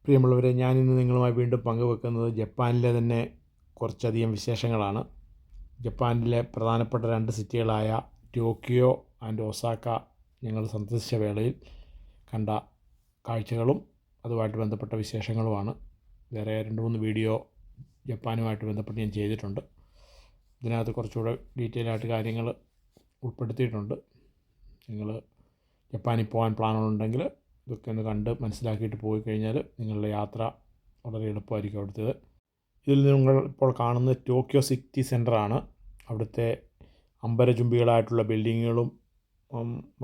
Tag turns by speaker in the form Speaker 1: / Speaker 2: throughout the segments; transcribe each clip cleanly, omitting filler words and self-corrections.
Speaker 1: പ്രിയമുള്ളവരെ, ഞാനിന്ന് നിങ്ങളുമായി വീണ്ടും പങ്കുവെക്കുന്നത് ജപ്പാനിലെ തന്നെ കുറച്ചധികം വിശേഷങ്ങളാണ്. ജപ്പാനിലെ പ്രധാനപ്പെട്ട 2 സിറ്റികളായ ടോക്കിയോ ആൻഡ് ഒസാക്ക ഞങ്ങൾ സന്ദർശിച്ച വേളയിൽ കണ്ട കാഴ്ചകളും അതുമായിട്ട് ബന്ധപ്പെട്ട വിശേഷങ്ങളുമാണ്. വേറെ 2-3 വീഡിയോ ജപ്പാനുമായിട്ട് ബന്ധപ്പെട്ട് ഞാൻ ചെയ്തിട്ടുണ്ട്. ഇതിനകത്ത് കുറച്ചുകൂടെ ഡീറ്റെയിൽ ആയിട്ട് കാര്യങ്ങൾ ഉൾപ്പെടുത്തിയിട്ടുണ്ട്. നിങ്ങൾ ജപ്പാനിൽ പോകാൻ പ്ലാനുണ്ടെങ്കിൽ ഇതൊക്കെ ഒന്ന് കണ്ട് മനസ്സിലാക്കിയിട്ട് പോയി കഴിഞ്ഞാൽ നിങ്ങളുടെ യാത്ര വളരെ എളുപ്പമായിരിക്കും അവിടുത്തേത്. ഇതിൽ നിങ്ങൾ ഇപ്പോൾ കാണുന്നത് ടോക്കിയോ സിറ്റി സെൻറ്ററാണ്. അവിടുത്തെ അമ്പരചുംബികളായിട്ടുള്ള ബിൽഡിങ്ങുകളും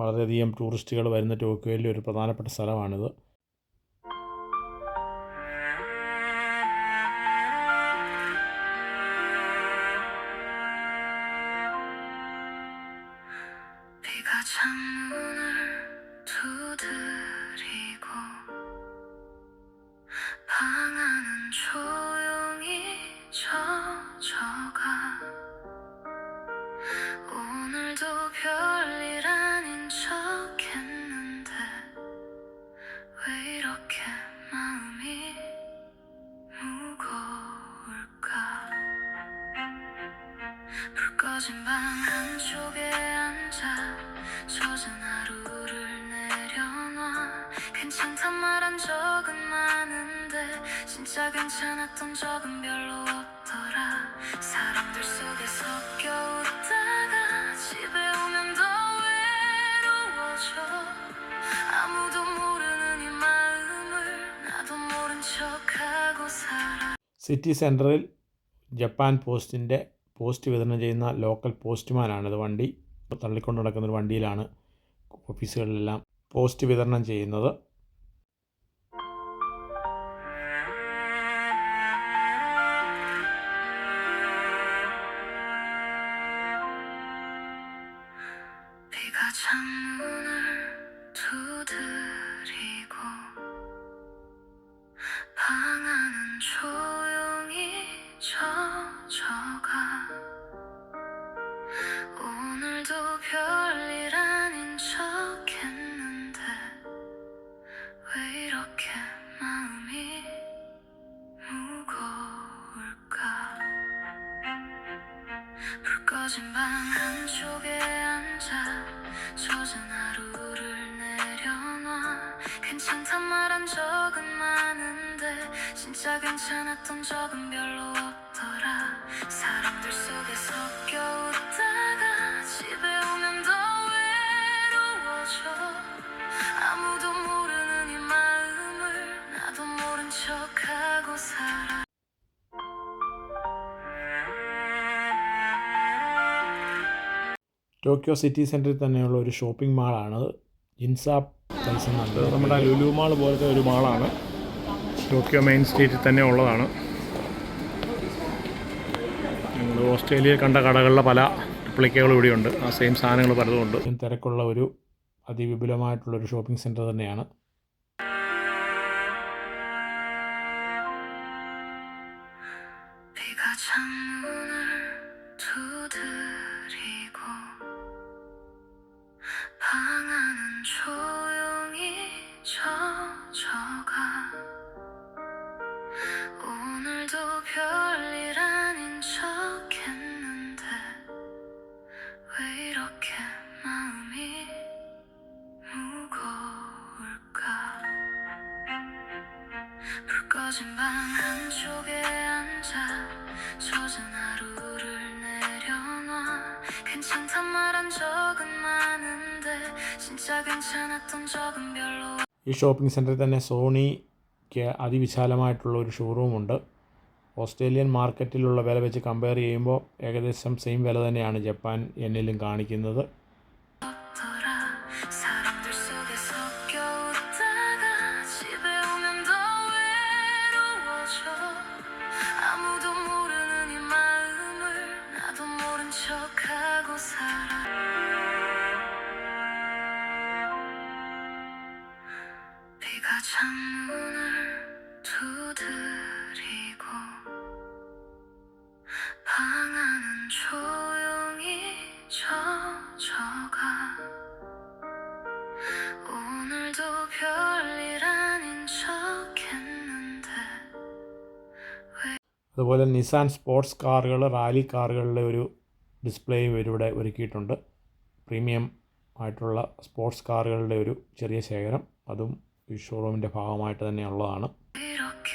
Speaker 1: വളരെയധികം ടൂറിസ്റ്റുകൾ വരുന്ന ടോക്കിയോയിലെ ഒരു പ്രധാനപ്പെട്ട സ്ഥലമാണിത്.
Speaker 2: 꺼진 방 한쪽에 앉아 젖은 하루를 내려놔. 괜찮단 말 한 적은 많은데 진짜 괜찮았던 적은 별로 없더라. 사람들 속에 섞여 웃다가 집에 오면 더 외로워져. 아무도 모르는 이 마음을 나도 모른 척하고 살아.
Speaker 1: സിറ്റി സെൻറ്ററിൽ ജപ്പാൻ പോസ്റ്റ് വിതരണം ചെയ്യുന്ന ലോക്കൽ പോസ്റ്റ്മാനാണിത്. വണ്ടി തള്ളിക്കൊണ്ട് നടക്കുന്നൊരു വണ്ടിയിലാണ് ഓഫീസുകളിലെല്ലാം പോസ്റ്റ് വിതരണം ചെയ്യുന്നത്.
Speaker 2: 비가 창문을 두드리고 방 안은 조용히 젖어가. 오늘도 별일 아닌 척 했는데 왜 이렇게 마음이 무거울까. 불 꺼진 방 한쪽에 앉아 젖은 하루를 내려놔. 괜찮단 말 한 적은 많은데 진짜 괜찮았던 적은 별로 없더라. 사람들 속에 섞여 웃다가 집에 오면 더 외로워져. 아무도 모르는 이 마음을 나도 모른 척하고 살아.
Speaker 1: ടോക്കിയോ സിറ്റി സെൻറ്ററിൽ തന്നെയുള്ള ഒരു ഷോപ്പിംഗ് മാളാണ് ജിൻസ പ്ലേസ് എന്നുണ്ട്. നമ്മുടെ ലുലു മാൾ പോലത്തെ ഒരു മാളാണ്. ടോക്കിയോ മെയിൻ സ്ട്രീറ്റിൽ തന്നെ ഉള്ളതാണ്. ഞങ്ങൾ ഓസ്ട്രേലിയയിൽ കണ്ട കടകളിലെ പല റിപ്ലിക്കകളും ഇവിടെയുണ്ട്. ആ സെയിം സാധനങ്ങൾ പലതുമുണ്ട്. തിരക്കുള്ള ഒരു അതിവിപുലമായിട്ടുള്ളൊരു ഷോപ്പിംഗ് സെൻറ്റർ തന്നെയാണ്.
Speaker 2: 비가 창문을 두드리고 방 안은 조용히 젖어가. 오늘도 별일 아닌 척 했는데 왜 이렇게 마음이 무거울까. 불 꺼진 방 한쪽에 앉아 젖은 하루를 내려놔. 괜찮단 말 한 적은 많은데 진짜 괜찮았던 적은 별로.
Speaker 1: ഈ ഷോപ്പിംഗ് സെൻറ്ററിൽ തന്നെ സോണിക്ക് അതിവിശാലമായിട്ടുള്ള ഒരു ഷോറൂമുണ്ട്. ഓസ്ട്രേലിയൻ മാർക്കറ്റിലുള്ള വില വെച്ച് കമ്പയർ ചെയ്യുമ്പോൾ ഏകദേശം സെയിം വില തന്നെയാണ് ജപ്പാൻ യെന്നിലും കാണിക്കുന്നത്.
Speaker 2: 사람들 속에 섞여 웃다가 집에 오면 더 외로워져. 아무도 모르는 이 마음을 나도 모른 척하고 살아. 비가 창문을 두드리고 방 안은 조용히 젖어.
Speaker 1: അതുപോലെ നിസാൻ സ്പോർട്സ് കാറുകൾ, റാലി കാറുകളുടെ ഒരു ഡിസ്പ്ലേയും ഇവരിവിടെ ഒരുക്കിയിട്ടുണ്ട്. പ്രീമിയം ആയിട്ടുള്ള സ്പോർട്സ് കാറുകളുടെ ഒരു ചെറിയ ശേഖരം അതും ഈ ഷോറൂമിൻ്റെ ഭാഗമായിട്ട് തന്നെയുള്ളതാണ്.
Speaker 2: 이렇게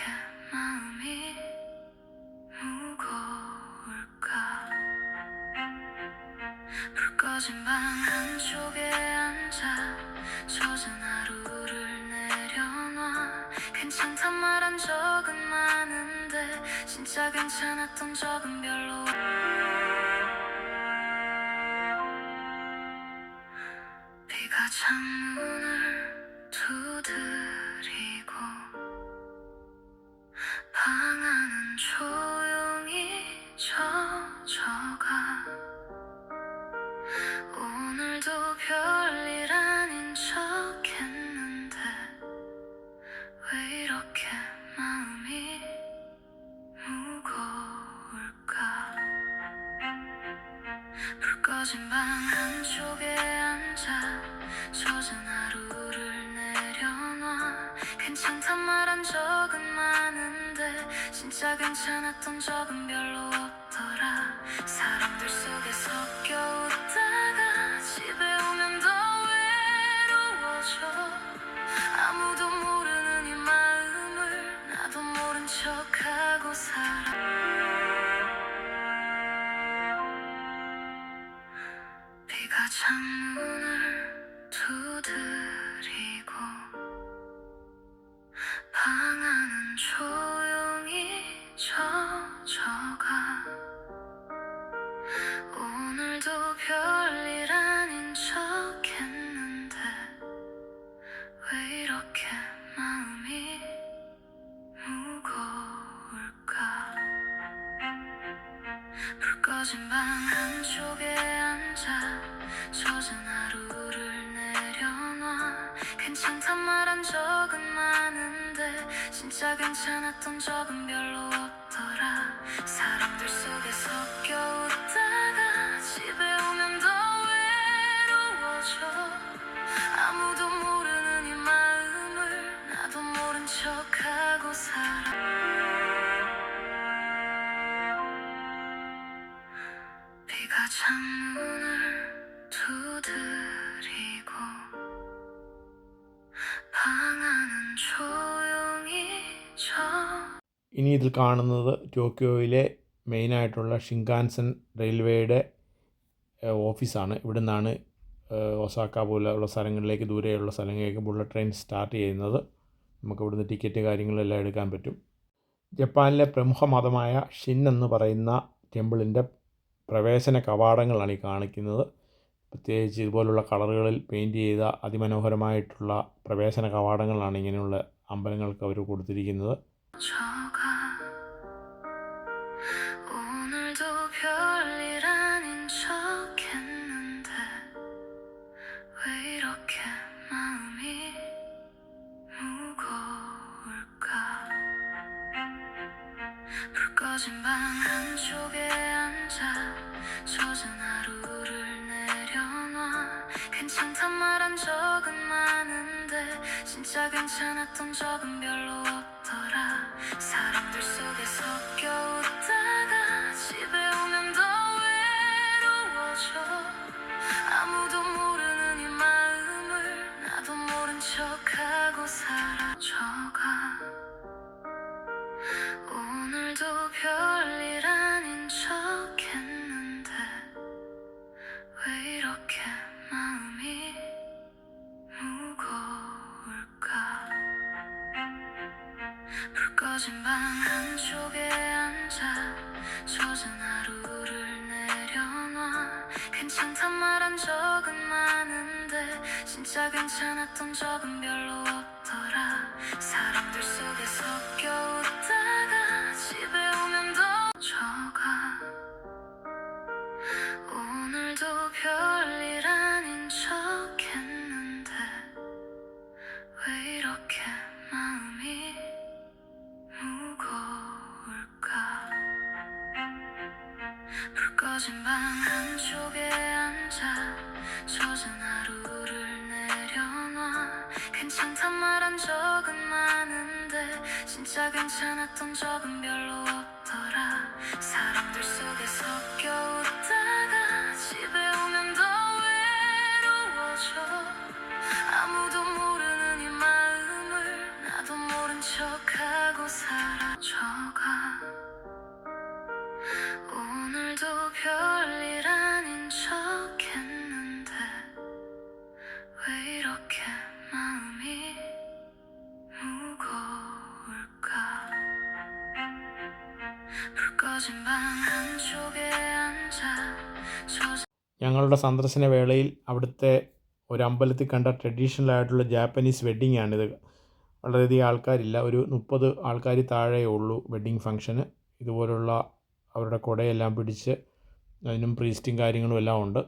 Speaker 2: 마음이 무거울까 불 꺼진 방 한쪽에 앉아 젖은 하루를 내려놔 괜찮단 말 한 적은 많은데 진짜 괜찮았던 적은 별로 비가 창문을 두드리고 방 안은 조용히 젖어가 오늘도 별일 아닌 척 했는데 왜 이렇게 마음이 무거울까 불 꺼진 방 한쪽에 앉아 젖은 하루를 내려놔 괜찮단 말 한 적은 많은데 진짜 괜찮았던 적은 별로 없더라 사람들 속에 섞여 웃다가 집에 오면 더 외로워져 아무도 모르는 이 마음을 나도 모른 척하고 살아 비가 창문을 두드리고 방 안은 조용히 젖어가 오늘도 별일 아닌 척 했는데 왜 이렇게 마음이 무거울까 불 꺼진 방 한쪽에 앉아 젖은 하루를 내려놔 괜찮단 말 한 적은 많은데 진짜 괜찮았던 적은 별로 없더라 사람들 속에 섞여 웃다가 집에 오면 더 외로워져 아무도 모르는 이 마음을 나도 모른 척하고 살아 비가 창문을 두드리고 방 안은 조용히
Speaker 1: ഇനി ഇതിൽ കാണുന്നത് ടോക്കിയോയിലെ മെയിനായിട്ടുള്ള ഷിൻകാൻസൻ റെയിൽവേയുടെ ഓഫീസാണ്. ഇവിടെ നിന്നാണ് ഒസാക്ക പോലെയുള്ള സ്ഥലങ്ങളിലേക്ക്, ദൂരെയുള്ള സ്ഥലങ്ങളിലേക്ക് ബുള്ളറ്റ് ട്രെയിൻ സ്റ്റാർട്ട് ചെയ്യുന്നത്. നമുക്ക് ഇവിടുന്ന് ടിക്കറ്റ് കാര്യങ്ങളെല്ലാം എടുക്കാൻ പറ്റും. ജപ്പാനിലെ പ്രമുഖ മതമായ ഷിൻ എന്ന് പറയുന്ന ടെമ്പിളിൻ്റെ പ്രവേശന കവാടങ്ങളാണ് ഈ കാണിക്കുന്നത്. പ്രത്യേകിച്ച് ഇതുപോലുള്ള കളറുകളിൽ പെയിൻറ്റ് ചെയ്ത അതിമനോഹരമായിട്ടുള്ള പ്രവേശന കവാടങ്ങളാണ് ഇങ്ങനെയുള്ള അമ്പലങ്ങൾക്ക് അവർ കൊടുത്തിരിക്കുന്നത്.
Speaker 2: 젖어가 오늘도 별일 아닌 척 했는데 왜 이렇게 마음이 무거울까 불 꺼진 방 한쪽에 앉아 젖은 하루를 내려놔 괜찮단 말 한 적은 많은데 진짜 괜찮았던 적은 별로 없더라 사람들 속에 섞여 웃다가 집에 오면 더 외로워져 아무도 모르는 이 마음을 나도 모른 척하고 사라져가 오늘도 별일 아닌 척 했는데 왜 이렇게 마음이 무거울까 불 꺼진 방 한쪽에 앉아 젖은 하루를 내려놔 괜찮단 말 한 적은 많은데 진짜 괜찮았던 적은 별로 없더라 사람들 속에 섞여 웃다가 집에 오면 더 젖어가 오늘도 별일 아닌 척 했는데 왜 이렇게 마음이 무거울까 불 꺼진 방 한쪽에 앉아 젖은 하루를 내려놔 괜찮단 말 한 적은 많은데 진짜 괜찮았던 적은 별로 없더라. 사람들 속에 섞여 웃다가 집에 오면 더 외로워져. 아무도 모르는 이 마음을 나도 모른 척하고 사라져가. 오늘도 별일 아닌 척 했는데 왜 이렇게 마음이 무거울까. 불 꺼진 방 한쪽에 앉아
Speaker 1: ഞങ്ങളുടെ സന്ദർശന വേളയിൽ അവിടുത്തെ ഒരു അമ്പലത്തിൽ കണ്ട ട്രഡീഷണൽ ആയിട്ടുള്ള ജാപ്പനീസ് വെഡ്ഡിംഗ് ആണിത്. വളരെയധികം ആൾക്കാരില്ല, ഒരു 30 ആൾക്കാർ താഴെയേ ഉള്ളൂ വെഡ്ഡിങ് ഫംഗ്ഷന്. ഇതുപോലുള്ള അവരുടെ കുടയെല്ലാം പിടിച്ച് അതിനും പ്രീസ്റ്റും കാര്യങ്ങളും എല്ലാം ഉണ്ട്.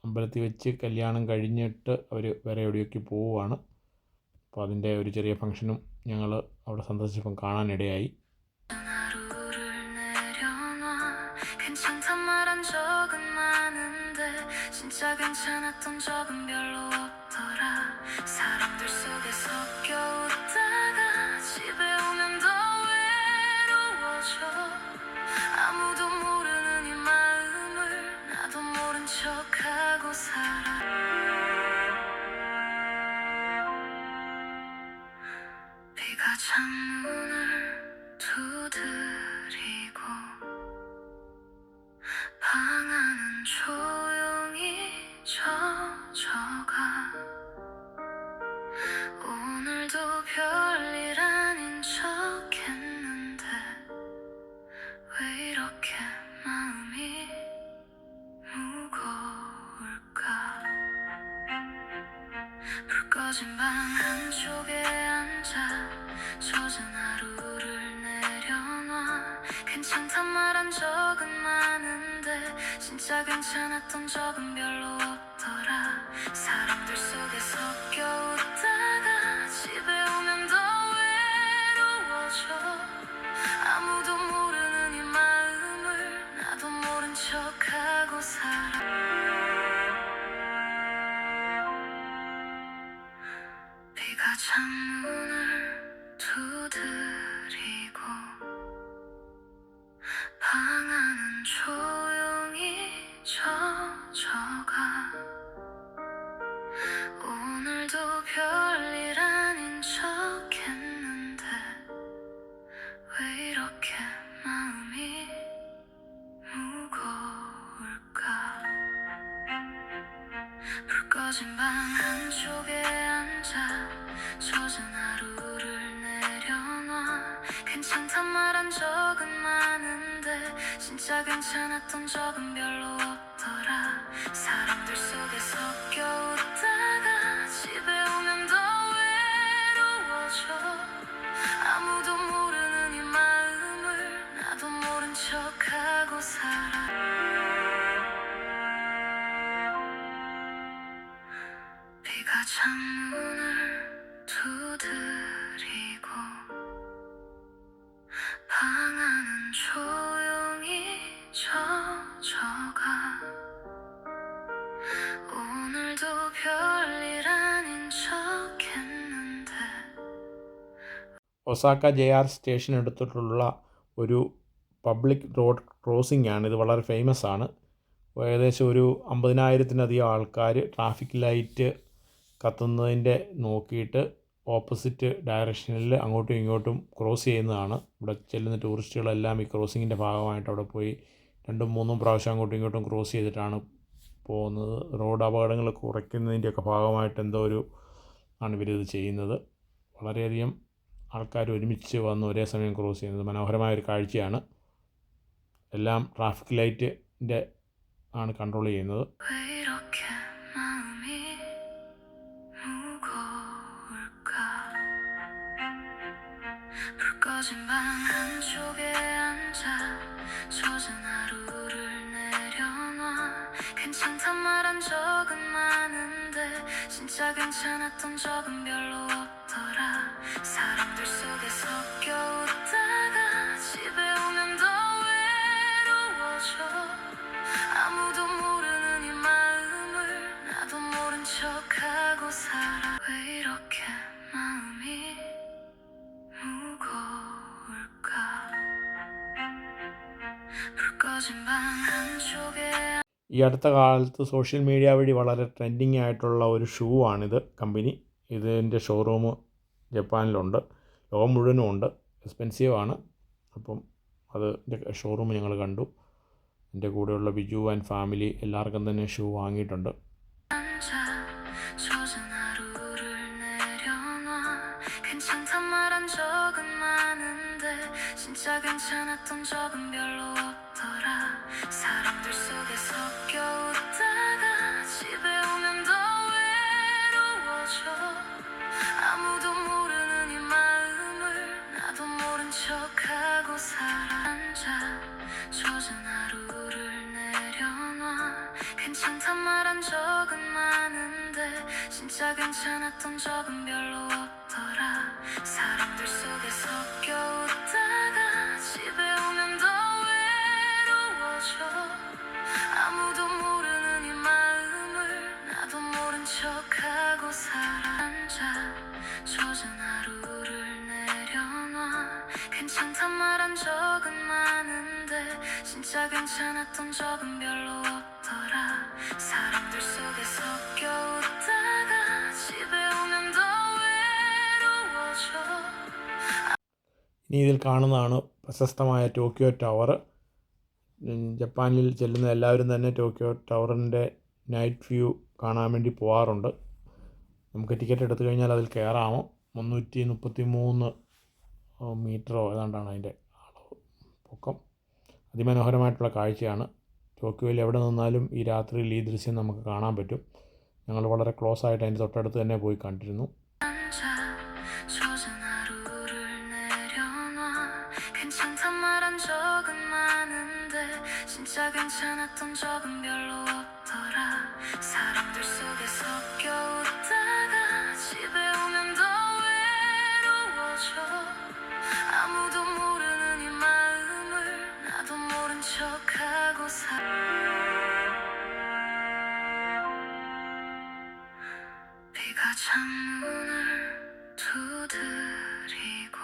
Speaker 1: അമ്പലത്തിൽ വെച്ച് കല്യാണം കഴിഞ്ഞിട്ട് അവർ വേറെ എവിടെയൊക്കെ പോവുകയാണ്. അപ്പോൾ അതിൻ്റെ ഒരു ചെറിയ ഫംഗ്ഷനും ഞങ്ങൾ അവിടെ സന്ദർശിച്ചപ്പം കാണാനിടയായി.
Speaker 2: 하루를 내려놔. 괜찮단 말한 적은 많은데 진짜 괜찮았던 적은 별로 없더라. 사람들 속에 섞여 웃다가 집에 오면 더 외로워져. 아무도 모르는 이 마음을 나도 모른 척하고 살아. 비가 창문을 두드리고 방 안은 조용히 젖어가. 오늘도 별일 아닌 척 했는데 왜 이렇게 마음이 무거울까. 불 꺼진 방 한쪽에 앉아 젖은 하루를 내려놔. 괜찮단 말한 적은 많은데 진짜 괜찮았던 적은 별로 없더라. 사람들 속에 섞여 웃다가 집에 오면 더 외로워져. 아무도 모르는 이 마음을 나도 모른 척하고 살아. 비가 창문을 두드리고 방 안은 조용히 젖어가. 오늘도 별일 아닌 척 했는데 왜 이렇게 마음이 무거울까. 불 꺼진 방 한쪽에 앉아 젖은 하루를 내려놔. 괜찮단 말한 적은 많은데 진짜 괜찮았던 적은 별로 없더라. 사람들 속에 섞여 웃다가 집에 오면 더 외로워져. 아무도 모르는 이 마음을 나도 모른 척하고 살아. 비가 창문을 두드리고 방 안은 조용히 젖어가. 오늘도 별일 아닌 척 했는데.
Speaker 1: ഒസാക്ക JR സ്റ്റേഷൻ എടുത്തിട്ടുള്ള ഒരു പബ്ലിക് റോഡ് ക്രോസിംഗ് ആണ്. ഇത് വളരെ ഫേമസ് ആണ്. ഏകദേശം ഒരു 50,000-ലധികം ആൾക്കാർ ട്രാഫിക് ലൈറ്റ് കത്തുന്നതിൻ്റെ നോക്കിയിട്ട് ഓപ്പോസിറ്റ് ഡയറക്ഷനിൽ അങ്ങോട്ടും ഇങ്ങോട്ടും ക്രോസ് ചെയ്യുന്നതാണ്. ഇവിടെ ചെല്ലുന്ന ടൂറിസ്റ്റുകളെല്ലാം ഈ ക്രോസിങ്ങിൻ്റെ ഭാഗമായിട്ട് അവിടെ പോയി 2-3 പ്രാവശ്യം അങ്ങോട്ടും ഇങ്ങോട്ടും ക്രോസ് ചെയ്തിട്ടാണ് പോകുന്നത്. റോഡ് അപകടങ്ങൾ കുറയ്ക്കുന്നതിൻ്റെയൊക്കെ ഭാഗമായിട്ട് എന്തോ ഒരു ആണ് ഇവരിത് ചെയ്യുന്നത്. വളരെയധികം ആൾക്കാർ ഒരുമിച്ച് വന്ന് ഒരേ സമയം ക്രോസ് ചെയ്യുന്നത് മനോഹരമായൊരു കാഴ്ചയാണ്. എല്ലാം ട്രാഫിക് ലൈറ്റിൻ്റെ ആണ് കൺട്രോൾ ചെയ്യുന്നത്.
Speaker 2: 왜 이렇게 마음이 무거울까. 불 꺼진 방 한쪽에 앉아 젖은 하루를 내려놔. 괜찮단 말한 적은 많은데 진짜 괜찮았던 적은 별로 없더라. 사람들 속에 섞여 웃다가 집에 오면 더 외로워져. 아무도 모르는 이 마음을 나도 모른 척하고 살아. 왜 이렇게 마음이 무거워. 꺼진 방 한쪽에
Speaker 1: ഈ അടുത്ത കാലത്ത് സോഷ്യൽ മീഡിയ വഴി വളരെ ട്രെൻഡിങ് ആയിട്ടുള്ള ഒരു ഷൂ ആണിത്. കമ്പനി ഇതിൻ്റെ ഷോറൂം ജപ്പാനിലുണ്ട്, ലോകം മുഴുവനും ഉണ്ട്. എക്സ്പെൻസീവ് ആണ്. അപ്പം അതിൻ്റെ ഷോറൂം ഞങ്ങൾ കണ്ടു. എൻ്റെ കൂടെയുള്ള ബിജു ആൻഡ് ഫാമിലി എല്ലാവർക്കും തന്നെ ഷൂ വാങ്ങിയിട്ടുണ്ട്.
Speaker 2: 앉아 젖은 하루를 내려놔 괜찮단 말한 적은 많은데 진짜 괜찮았던 적은 별로 없더라 사람들 속에 섞여 웃다가 집에 오면 더 외로워져 아무도 모르는 이 마음을 나도 모른 척하고 살아 앉아 젖은 하루를 내려놔 괜찮단 말한 적은 많은데 진짜 괜찮았던 적은 별로 없더라 사람들 속에 섞여 웃다가 집에 오면 더 외로워져 아무도 모르는 이 마음을 나도 모른 척하고 살아 앉아 젖은 하루를 내려놔 괜찮단 말한 적은 많은데 진짜 괜찮았던 적은 별로 없더라 사람들 속에 섞여 웃다가 집에 오면 더 외로워져
Speaker 1: ഇനി ഇതിൽ കാണുന്നതാണ് പ്രശസ്തമായ ടോക്കിയോ ടവർ. ജപ്പാനിൽ ചെല്ലുന്ന എല്ലാവരും തന്നെ ടോക്കിയോ ടവറിൻ്റെ നൈറ്റ് വ്യൂ കാണാൻ വേണ്ടി പോകാറുണ്ട്. നമുക്ക് ടിക്കറ്റ് എടുത്തു കഴിഞ്ഞാൽ അതിൽ കയറാമോ. 333 മീറ്ററോ ഏതാണ്ടാണ് അതിൻ്റെ അളവ്, പൊക്കം. അതിമനോഹരമായിട്ടുള്ള കാഴ്ചയാണ്. ടോക്കിയോയിൽ എവിടെ നിന്നാലും ഈ രാത്രിയിൽ ഈ ദൃശ്യം നമുക്ക് കാണാൻ പറ്റും. ഞങ്ങൾ വളരെ ക്ലോസ് ആയിട്ട് അതിൻ്റെ തൊട്ടടുത്ത് തന്നെ പോയി കണ്ടിരുന്നു.
Speaker 2: 앉아 젖은 하루를 내려놔 괜찮단 말한 적은 많은데 진짜 괜찮았던 적은 별로 없더라 사람들 속에 섞여 웃다가 집에 오면 더 외로워져 아무도 모르는 이 마음을 나도 모른 척하고 살아 비가 창문을 두드리고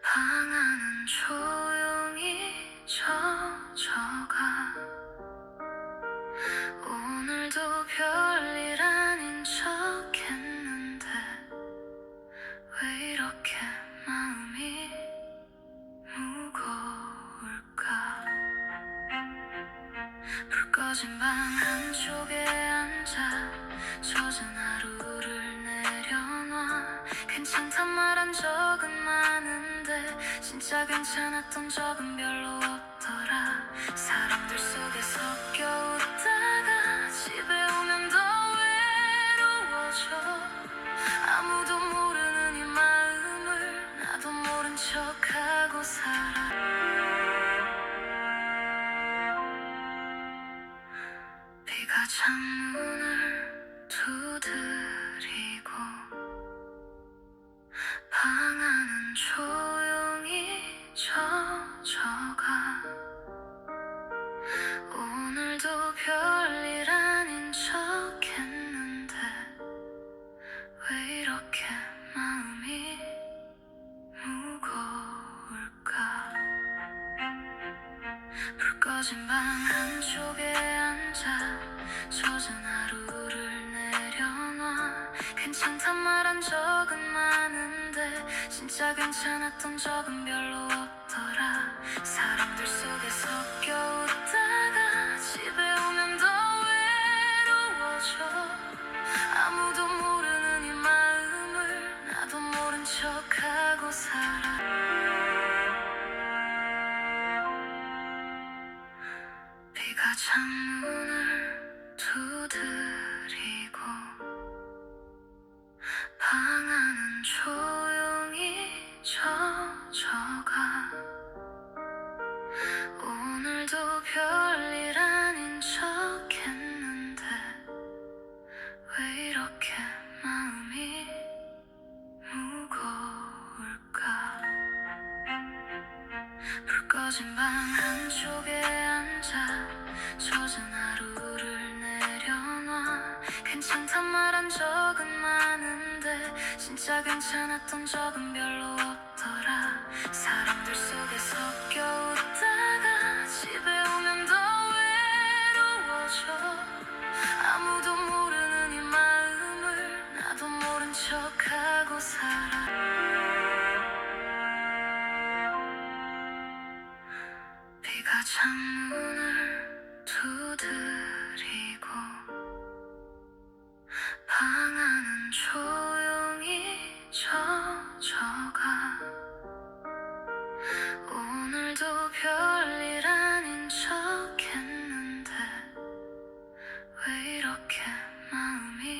Speaker 2: 방 안은 조용히 젖어가 오늘도 별일 아닌 척 했는데 왜 이렇게 마음이 무거울까 불 꺼진 방 한쪽에 앉아 젖은 하루를 내려놔 괜찮단 말한 적은 많은데 진짜 괜찮았던 적은 별로 없더라 사람들 속에 섞여 웃다가 집에 오면 더 외로워져 아무도 모르는 이 마음을 나도 모른 척하고 살아 비가 창문을 두드리고 방 안은 조용히 젖어가 오늘도 별일 아닌 척 했는데 왜 이렇게 마음이 무거울까 불 꺼진 방 한쪽에 앉아 젖은 하루를 내려놔 괜찮단 말한 적은 많은데 진짜 괜찮았던 적은 별로 없더라 사람들 속에 섞여 웃다가 집에 오면 더 외로워져 아무도 모르는 이 마음을 나도 모른 척하고 살아 비가 창문을 두드리고 방 안은 조용히 젖어가 오늘도 별일 아닌 척 했는데 왜 이렇게 마음이 무거울까 불 꺼진 방 한쪽에 앉아 젖은 하루를 내려놔 괜찮단 말한 적은 많은데 진짜 괜찮았던 적은 별로 없더라 사람들 속에 섞여 웃다 아무도 모르는 이 마음을 나도 모른 척하고 살아. 비가 창문을 두드리고 방 안은 조용히 젖어가. 오늘도 별일 아닌 척했는데 왜 이렇게 마음이.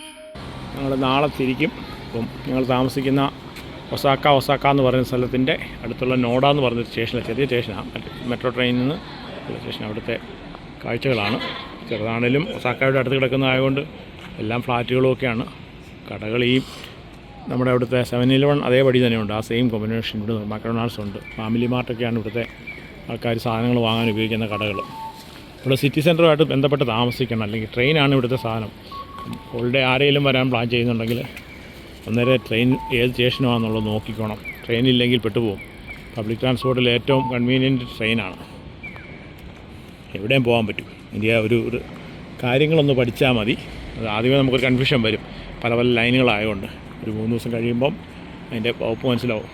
Speaker 1: ഞങ്ങൾ നാളെ തിരിക്കും. അപ്പം ഞങ്ങൾ താമസിക്കുന്ന ഒസാക്ക എന്ന് പറയുന്ന സ്ഥലത്തിൻ്റെ അടുത്തുള്ള നോഡ എന്ന് പറയുന്ന സ്റ്റേഷനിൽ, ചെറിയ സ്റ്റേഷനാണ്, മെട്രോ ട്രെയിനിൽ നിന്ന് ഉള്ള സ്റ്റേഷൻ. അവിടുത്തെ കാഴ്ചകളാണ്. ചെറുതാണേലും ഒസാക്കയുടെ അടുത്ത് കിടക്കുന്നതായതുകൊണ്ട് എല്ലാം ഫ്ലാറ്റുകളും ഒക്കെയാണ്. കടകൾ ഈ നമ്മുടെ അവിടുത്തെ 7-Eleven അതേ വഴി തന്നെയുണ്ട്. ആ സെയിം കോമ്പിനേഷൻ ഇവിടെ മക്ഡൊണാൾഡ്സ് ഉണ്ട്. ഫാമിലി മാർട്ടൊക്കെയാണ് ഇവിടുത്തെ ആൾക്കാർ സാധനങ്ങൾ വാങ്ങാൻ ഉപയോഗിക്കുന്ന കടകൾ. ഇവിടെ സിറ്റി സെൻറ്ററുമായിട്ട് ബന്ധപ്പെട്ട് താമസിക്കണം, അല്ലെങ്കിൽ ട്രെയിനാണ് ഇവിടുത്തെ സാധനം. ഹോളിഡേ ആരെങ്കിലും വരാൻ പ്ലാൻ ചെയ്യുന്നുണ്ടെങ്കിൽ അന്നേരം ട്രെയിൻ ഏത് സ്റ്റേഷനാണെന്നുള്ളത് നോക്കിക്കോണം. ട്രെയിനില്ലെങ്കിൽ പെട്ടുപോകും. പബ്ലിക് ട്രാൻസ്പോർട്ടിൽ ഏറ്റവും കൺവീനിയൻറ്റ് ട്രെയിനാണ്. എവിടെയും പോകാൻ പറ്റും. ഇന്ത്യ ഒരു കാര്യങ്ങളൊന്ന് പഠിച്ചാൽ മതി. അത് ആദ്യമേ നമുക്കൊരു കൺഫ്യൂഷൻ വരും, പല പല ലൈനുകളായതുകൊണ്ട്. ഒരു 3 ദിവസം കഴിയുമ്പം അതിൻ്റെ വകുപ്പ് മനസ്സിലാവും.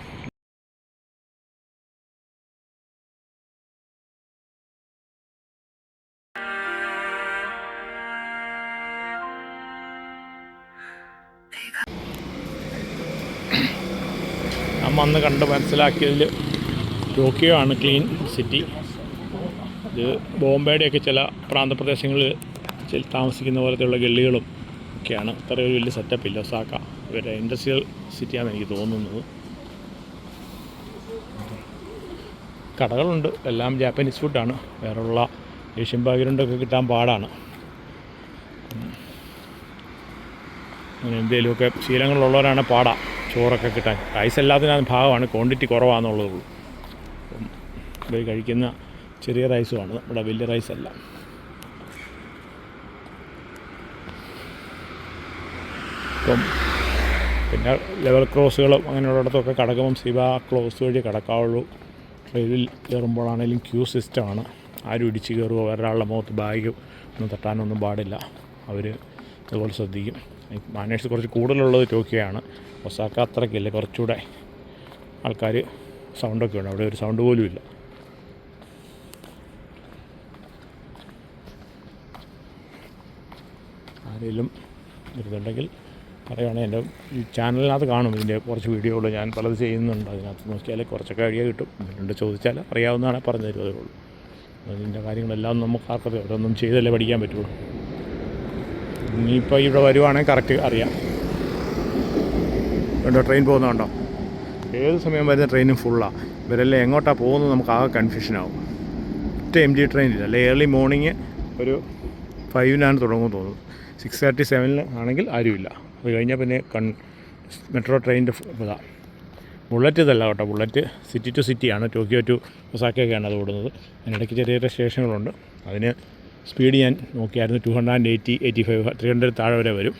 Speaker 1: നമ്മൾ അന്ന് കണ്ട് മനസ്സിലാക്കിയതിൽ ടോക്കിയോ ആണ് ക്ലീൻ സിറ്റി. ഇത് ബോംബെയുടെയൊക്കെ ചില പ്രാന്തപ്രദേശങ്ങളിൽ താമസിക്കുന്ന പോലത്തെയുള്ള ഗള്ളികളും ഒക്കെയാണ്. അത്ര ഒരു വലിയ സെറ്റപ്പില്ല. ഒസാക്ക ഇവരുടെ ഇൻഡസ്ട്രിയൽ സിറ്റിയാണെന്ന് എനിക്ക് തോന്നുന്നത്. കടകളുണ്ട്, എല്ലാം ജാപ്പനീസ് ഫുഡാണ്. വേറെയുള്ള ഏഷ്യൻ ബാക്ക്ഗ്രൗണ്ടൊക്കെ കിട്ടാൻ പാടാണ്. അങ്ങനെ എന്തെങ്കിലുമൊക്കെ ശീലങ്ങളുള്ളവരാണ് പാടാം ചോറൊക്കെ കിട്ടാൻ. റൈസ് എല്ലാത്തിനും ഭാഗമാണ്, ക്വാണ്ടിറ്റി കുറവാണെന്നുള്ളതേ ഉള്ളൂ. അപ്പം ഇവർ കഴിക്കുന്ന ചെറിയ റൈസുമാണ്, നമ്മുടെ വലിയ റൈസല്ല. ഇപ്പം പിന്നെ ലെവൽ ക്രോസുകളും അങ്ങനെയുള്ളിടത്തൊക്കെ കടക്കുമ്പം സിബ ക്ലോസ് വഴി കടക്കാവുള്ളൂ. ട്രെയിനിൽ കയറുമ്പോഴാണെങ്കിലും ക്യൂ സിസ്റ്റമാണ്. ആരും ഇടിച്ച് കയറുമോ, വേറൊരാളുടെ മുഖത്ത് ബാഗ് ഒന്നും തട്ടാനൊന്നും പാടില്ല. അവർ അതുപോലെ ശ്രദ്ധിക്കും. മാനേഴ്സ് കുറച്ച് കൂടുതലുള്ളത് ടോക്കിയോയാണ്. ഒസാക്ക അത്രയ്ക്കില്ല, കുറച്ചുകൂടെ ആൾക്കാർ സൗണ്ടൊക്കെ ഉണ്ട്. അവിടെ ഒരു സൗണ്ട് പോലും ഇല്ല. ആരെങ്കിലും വരുന്നുണ്ടെങ്കിൽ പറയുകയാണെങ്കിൽ എൻ്റെ ഈ ചാനലിനകത്ത് കാണും. ഇതിൻ്റെ കുറച്ച് വീഡിയോകൾ ഞാൻ പലത് ചെയ്യുന്നുണ്ട്. അതിനകത്ത് നോക്കിയാൽ കുറച്ചൊക്കെ ഐഡിയ കിട്ടും. എന്നിട്ട് ചോദിച്ചാൽ അറിയാവുന്നതാണ് പറഞ്ഞു തരും. അതേ ഉള്ളൂ. അതിൻ്റെ കാര്യങ്ങളെല്ലാം നമുക്ക് ആർക്കറിയാം. അവരൊന്നും ചെയ്തല്ലേ പഠിക്കാൻ പറ്റുള്ളൂ. ഇനിയിപ്പോൾ ഇവിടെ വരുവാണെങ്കിൽ കറക്റ്റ് അറിയാം. കണ്ടോ ട്രെയിൻ പോകുന്നതുണ്ടോ? ഏത് സമയം വരുന്ന ട്രെയിനും ഫുള്ളാണ്. ഇവരെല്ലാം എങ്ങോട്ടാണ് പോകുന്നത് നമുക്ക് ആകെ കൺഫ്യൂഷനാവും. ഒറ്റ MG ട്രെയിനില്ല. അല്ലെ ഏർലി മോർണിംഗ് ഒരു 5-നാണ് തുടങ്ങുമെന്ന് തോന്നുന്നു. 6:37 ആണെങ്കിൽ ആരുമില്ല. അത് കഴിഞ്ഞാൽ പിന്നെ മെട്രോ ട്രെയിനിൻ്റെ ഇതാണ്. ബുള്ളറ്റ് ഇതല്ല കേട്ടോ. ബുള്ളറ്റ് സിറ്റി ടു സിറ്റിയാണ്. ടോക്കിയോ ടു ഒസാക്കയൊക്കെയാണ് അത് ഓടുന്നത്. അതിനിടയ്ക്ക് ചെറിയ ചെറിയ സ്റ്റേഷനുകളുണ്ട്. അതിന് സ്പീഡ് ഞാൻ നോക്കിയായിരുന്നു. 280, 85, 300 താഴെ വരെ വരും.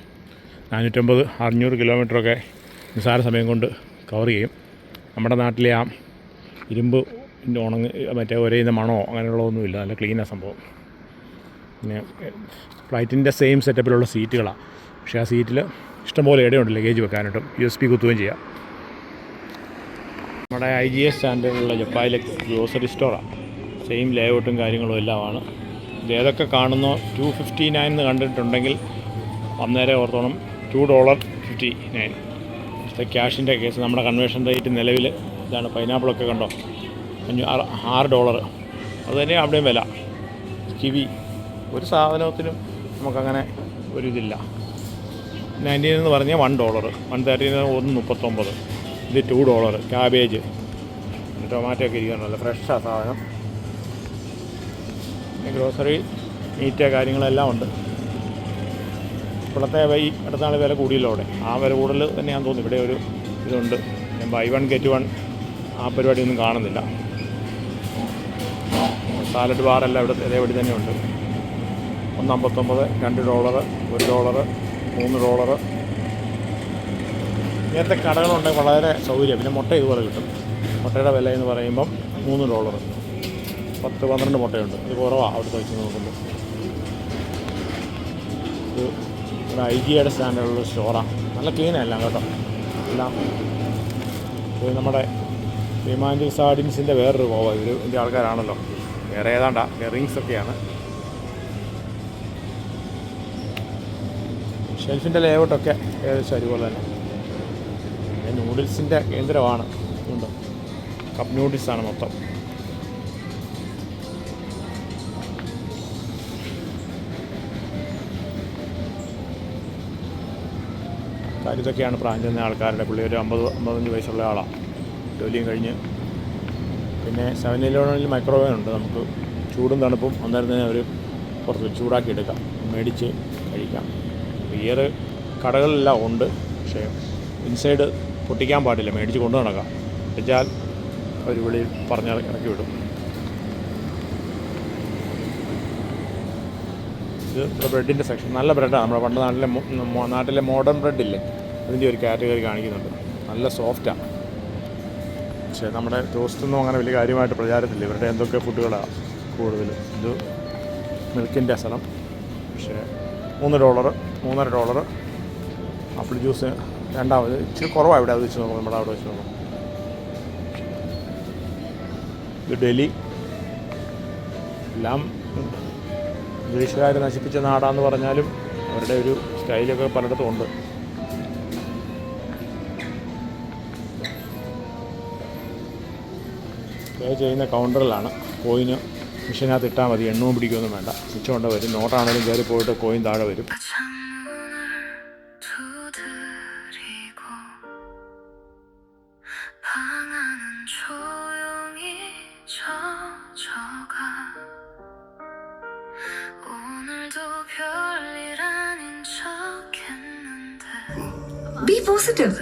Speaker 1: 450-600 കിലോമീറ്ററൊക്കെ നിസ്സാര സമയം കൊണ്ട് കവർ ചെയ്യും. നമ്മുടെ നാട്ടിലെ ആ ഇരുമ്പ് മറ്റേ ഒരേന്ന മണമോ അങ്ങനെയുള്ളതൊന്നുമില്ല. നല്ല ക്ലീനാണ് സംഭവം. പിന്നെ ഫ്ലൈറ്റിൻ്റെ സെയിം സെറ്റപ്പിലുള്ള സീറ്റുകളാണ്. പക്ഷേ ആ സീറ്റിൽ ഇഷ്ടംപോലെ ഇടയുണ്ട് ലഗേജ് വെക്കാനായിട്ടും. USB കുത്തുകയും ചെയ്യാം. നമ്മുടെ IGS സ്റ്റാൻഡേർഡിലുള്ള ജപ്പാനിലെ ഗ്രോസറി സ്റ്റോറാണ്. സെയിം ലേഔട്ടും കാര്യങ്ങളും എല്ലാമാണ്. ഇതേതൊക്കെ കാണുന്നോ 259 എന്ന് കണ്ടിട്ടുണ്ടെങ്കിൽ അന്നേരം ഓർത്തോണം $2.59. ക്യാഷിൻ്റെ കേസ് നമ്മുടെ കൺവേർഷൻ റേറ്റ് നിലവിൽ ഇതാണ്. പൈനാപ്പിളൊക്കെ കണ്ടോ, $6. അത് തന്നെ അവിടെയും വില. കിവി ഒരു സാധനത്തിനും നമുക്കങ്ങനെ ഒരിതില്ല. 19 എന്ന് പറഞ്ഞാൽ $1, 130 1.39, ഇത് $2. ക്യാബേജ്, ടൊമാറ്റോ ഒക്കെ ഇരിക്കണമല്ലോ, ഫ്രഷാണ് സാധനം. ഗ്രോസറി മീറ്റ് കാര്യങ്ങളെല്ലാം ഉണ്ട്. ഇപ്പോഴത്തെ ഈ അടുത്ത നാൾ വില കൂടിയല്ലോ അവിടെ. ആ വില കൂടുതൽ തന്നെയാണെന്ന് തോന്നുന്നു. ഇവിടെ ഒരു ഇതുണ്ട്, buy 1 get 1 ആ പരിപാടിയൊന്നും കാണുന്നില്ല. സാലഡ് ബാറെല്ലാം ഇവിടെ ഇതേപടി തന്നെയുണ്ട്. $1.59, $2, $1, $3. ഇങ്ങനത്തെ കടകളുണ്ടെങ്കിൽ വളരെ സൗകര്യം. പിന്നെ മുട്ട ഇതുപോലെ കിട്ടും. മുട്ടയുടെ വില എന്ന് പറയുമ്പം $3, 10-12 മുട്ടയുണ്ട്. ഇത് കുറവാണ് അവിടുത്തെ വെച്ച് നോക്കുമ്പോൾ. ഇത് ഒരു IGAയുടെ സ്റ്റാൻഡേർഡുള്ള സ്റ്റോറാണ്. നല്ല ക്ലീനെല്ലാം കേട്ടോ. എല്ലാം ഇത് നമ്മുടെ വിമാൻഡിൽ സാർഡിൻസിൻ്റെ വേറൊരു പോവാം. ഇവർ ഇതിൻ്റെ ആൾക്കാരാണല്ലോ. വേറെ ഏതാണ്ടാ റിങ്സ് ഒക്കെയാണ്. ഷെൽഫിൻ്റെ ലേഔട്ടൊക്കെ ഏകദേശം അതുപോലെ തന്നെ. പിന്നെ നൂഡിൽസിൻ്റെ കേന്ദ്രമാണ്. ഉണ്ട്, കപ്പ് നൂഡിൽസാണ് മൊത്തം. ഇതൊക്കെയാണ് പ്രായം ചെന്ന ആൾക്കാരുടെ. പുള്ളി ഒരു 50-55 വയസ്സുള്ള ആളാണ്. ജോലിയും കഴിഞ്ഞ്. പിന്നെ 7-Eleven മൈക്രോവേവ് ഉണ്ട്. നമുക്ക് ചൂടും തണുപ്പും അന്നേരം തന്നെ അവർ പുറത്ത് ചൂടാക്കി എടുക്കാം, മേടിച്ച് കഴിക്കാം. ബിയർ കടകളിലെല്ലാം ഉണ്ട്. പക്ഷേ ഇൻസൈഡ് പൊട്ടിക്കാൻ പാടില്ല, മേടിച്ച് കൊണ്ടു നടക്കാം. വെച്ചാൽ അവർ വെളിയിൽ പറഞ്ഞാൽ ഇറക്കി വിടും. ഇത് ബ്രെഡിൻ്റെ സെക്ഷൻ. നല്ല ബ്രെഡാണ്. നമ്മുടെ പണ്ട് നാട്ടിലെ മോഡേൺ ബ്രെഡില്ലേ, അതിൻ്റെ ഒരു കാറ്റഗറി കാണിക്കുന്നുണ്ട്. നല്ല സോഫ്റ്റാണ്. പക്ഷേ നമ്മുടെ ടോസ്റ്റൊന്നും അങ്ങനെ വലിയ കാര്യമായിട്ട് പ്രചാരത്തില്ല. ഇവരുടെ എന്തൊക്കെ ഫുഡുകളാണ് കൂടുതലും. ഇത് മിൽക്കിൻ്റെ സ്ഥലം. പക്ഷേ $3.5 ആപ്പിൾ ജ്യൂസ് രണ്ടാമത് ഇച്ചിരി കുറവാണ് ഇവിടെ. അത് വെച്ച് നോക്കും, നമ്മുടെ അവിടെ വെച്ച് നോക്കും. ഇത് ഡൽഹി. എല്ലാം ഇംഗ്ലീഷുകാർ നശിപ്പിച്ച നാടാന്ന് പറഞ്ഞാലും അവരുടെ ഒരു സ്റ്റൈലൊക്കെ പലയിടത്തും ഉണ്ട്. പേ ചെയ്യുന്ന കൗണ്ടറിലാണ്. കോയിന് മെഷീനകത്ത് ഇട്ടാൽ മതി, എണ്ണവും പിടിക്കുകയൊന്നും വേണ്ട. സ്വിച്ച് കൊണ്ട് വരും. നോട്ടാണെങ്കിലും കയറി പോയിട്ട് കോയിൻ താഴെ വരും.
Speaker 3: Be positive.